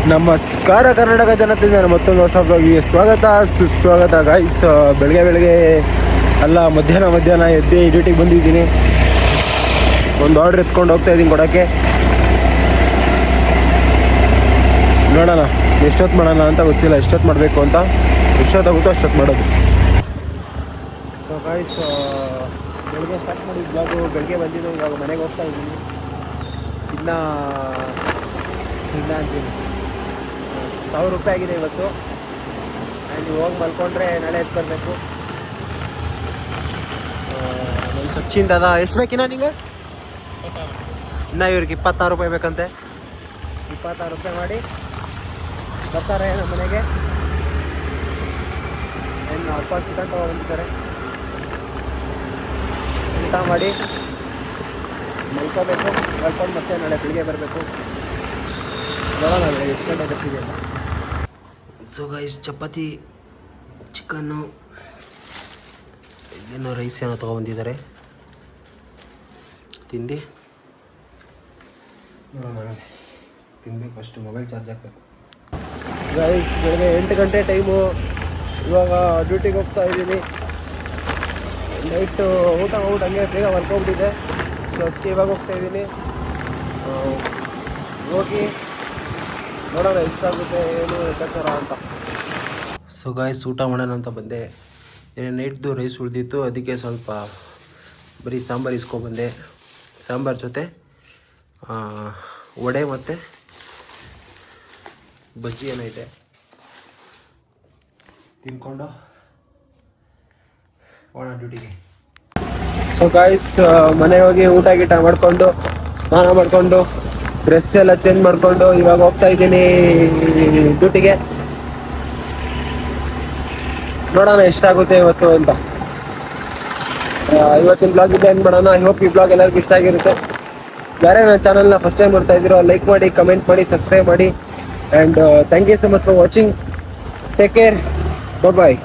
ನಮಸ್ಕಾರ ಕರ್ನಾಟಕ ಜನತೆಯಿಂದ ಮತ್ತೊಂದು ಹೊಸ ಬ್ಲಾಗಿಗೆ ಸ್ವಾಗತ ಸುಸ್ವಾಗತ ಗೈಸ್. ಬೆಳಗ್ಗೆ ಅಲ್ಲ ಮಧ್ಯಾಹ್ನ ಎದ್ದು ಡ್ಯೂಟಿಗೆ ಬಂದಿದ್ದೀನಿ. ಒಂದು ಆರ್ಡ್ರ್ ಎತ್ಕೊಂಡು ಹೋಗ್ತಾ ಇದ್ದೀನಿ ಕೊಡೋಕ್ಕೆ. ನೋಡೋಣ ಎಷ್ಟೊತ್ತು ಮಾಡೋಣ ಅಂತ ಗೊತ್ತಿಲ್ಲ, ಎಷ್ಟೊತ್ತು ಮಾಡಬೇಕು ಅಂತ. ಎಷ್ಟೊತ್ತಾಗುತ್ತೋ ಅಷ್ಟೊತ್ತು ಮಾಡೋದು. ಸೊ ಗೈಸ್, ಬೆಳಗ್ಗೆ ಸ್ಟಾರ್ಟ್ ಮಾಡಿದ ಬ್ಲಾಗು ಬೆಳಗ್ಗೆ ಬಂದಿದ್ದು. ಇವಾಗ ಮನೆಗೆ ಹೋಗ್ತಾ ಇದ್ದೀನಿ. ಇಲ್ಲ ಅಂತೀನಿ 1000 ರೂಪಾಯಿ ಆಗಿದೆ ಇವತ್ತು. ಆ್ಯಂಡ್ ಹೋಗಿ ಮಲ್ಕೊಂಡ್ರೆ ನಾಳೆ ಎತ್ಕೊಳ್ಬೇಕು. ನಮ್ಮ ಸಚಿನ್ ದಾದ ಎಷ್ಟು ಬೇಕಿನ್ನ ನಿಂಗೆ? ಇನ್ನು ಇವ್ರಿಗೆ 26 ರೂಪಾಯಿ ಬೇಕಂತೆ. 26 ರೂಪಾಯಿ ಮಾಡಿ ಬರ್ತಾರೆ ನಮ್ಮ ಮನೆಗೆ. ಏನು ಅಪ್ಪ ಚಿಕನ್ ತೊಗೊಂಡಿದ್ದಾರೆ. ಊಟ ಮಾಡಿ ಮಲ್ಕೋಬೇಕು. ಮಲ್ಕೊಂಡು ಮತ್ತೆ ನಾಳೆ ಬೆಳಿಗ್ಗೆ ಬರಬೇಕು. ನೋಡೋಣ ಎಷ್ಟು ಗಂಟೆ ಬರ್ತೀವಿ ಅಂತ. ಸೊ ಗೈಸ್, ಚಪಾತಿ, ಚಿಕನ್ನು, ಇದೇನೋ ರೈಸ್ ಏನೋ ತೊಗೊಬಂದಿದ್ದಾರೆ. ತಿಂದು ನೋಡೋಣ, ತಿನ್ಬೇಕು. ಫಸ್ಟು ಮೊಬೈಲ್ ಚಾರ್ಜ್ ಹಾಕಬೇಕು. ಗೈಸ್, ಬೆಳಗ್ಗೆ 8 ಗಂಟೆ ಟೈಮು. ಇವಾಗ ಡ್ಯೂಟಿಗೆ ಹೋಗ್ತಾ ಇದ್ದೀನಿ. ನೈಟು ಊಟ ಹಂಗೆ ಬೇಗ ಮಲ್ಕೊಂಬಿಟ್ಟಿದೆ. ಸೊ ಅದಕ್ಕೆ ಇವಾಗ ಹೋಗ್ತಾ ಇದ್ದೀನಿ. ಹೋಗಿ ನೋಡೋಣ ಎಷ್ಟಾಗುತ್ತೆ, ಏನು ಲೆಕ್ಕಾಚಾರ ಅಂತ. ಸೊ ಗಾಯ್ಸ್, ಊಟ ಮಾಡೋಣ ಅಂತ ಬಂದೆ. ನೈಟ್ದು ರೈಸ್ ಉಳಿದಿತ್ತು, ಅದಕ್ಕೆ ಸ್ವಲ್ಪ ಬರೀ ಸಾಂಬಾರು ಇಸ್ಕೊಬಂದೆ. ಸಾಂಬಾರು ಜೊತೆ ವಡೆ ಮತ್ತು ಬಜ್ಜಿ ಏನೈತೆ ತಿನ್ಕೊಂಡು ಹೋಗೋಣ ಡ್ಯೂಟಿಗೆ. ಸೊ ಗಾಯ್ಸ್, ಮನೆಗೆ ಹೋಗಿ ಊಟ ಗೀಟ ಮಾಡಿಕೊಂಡು ಸ್ನಾನ ಮಾಡಿಕೊಂಡು ಡ್ರೆಸ್ ಎಲ್ಲ ಚೇಂಜ್ ಮಾಡಿಕೊಂಡು ಇವಾಗ ಹೋಗ್ತಾ ಇದ್ದೀನಿ ಡ್ಯೂಟಿಗೆ. ನೋಡೋಣ ಎಷ್ಟಾಗುತ್ತೆ ಇವತ್ತು ಅಂತ. ಇವತ್ತಿನ ಬ್ಲಾಗ್ ಇದೆ ಏನು ಮಾಡೋಣ. ಐ ಹೋಪ್ ಈ ಬ್ಲಾಗ್ ಎಲ್ಲರಿಗೂ ಇಷ್ಟ ಆಗಿರುತ್ತೆ. ಯಾರೇ ನನ್ನ ಚಾನಲ್ನ ಫಸ್ಟ್ ಟೈಮ್ ನೋಡ್ತಾ ಇದ್ದೀರೋ ಲೈಕ್ ಮಾಡಿ, ಕಮೆಂಟ್ ಮಾಡಿ, ಸಬ್ಸ್ಕ್ರೈಬ್ ಮಾಡಿ. And thank you so much for watching. Take care, bye.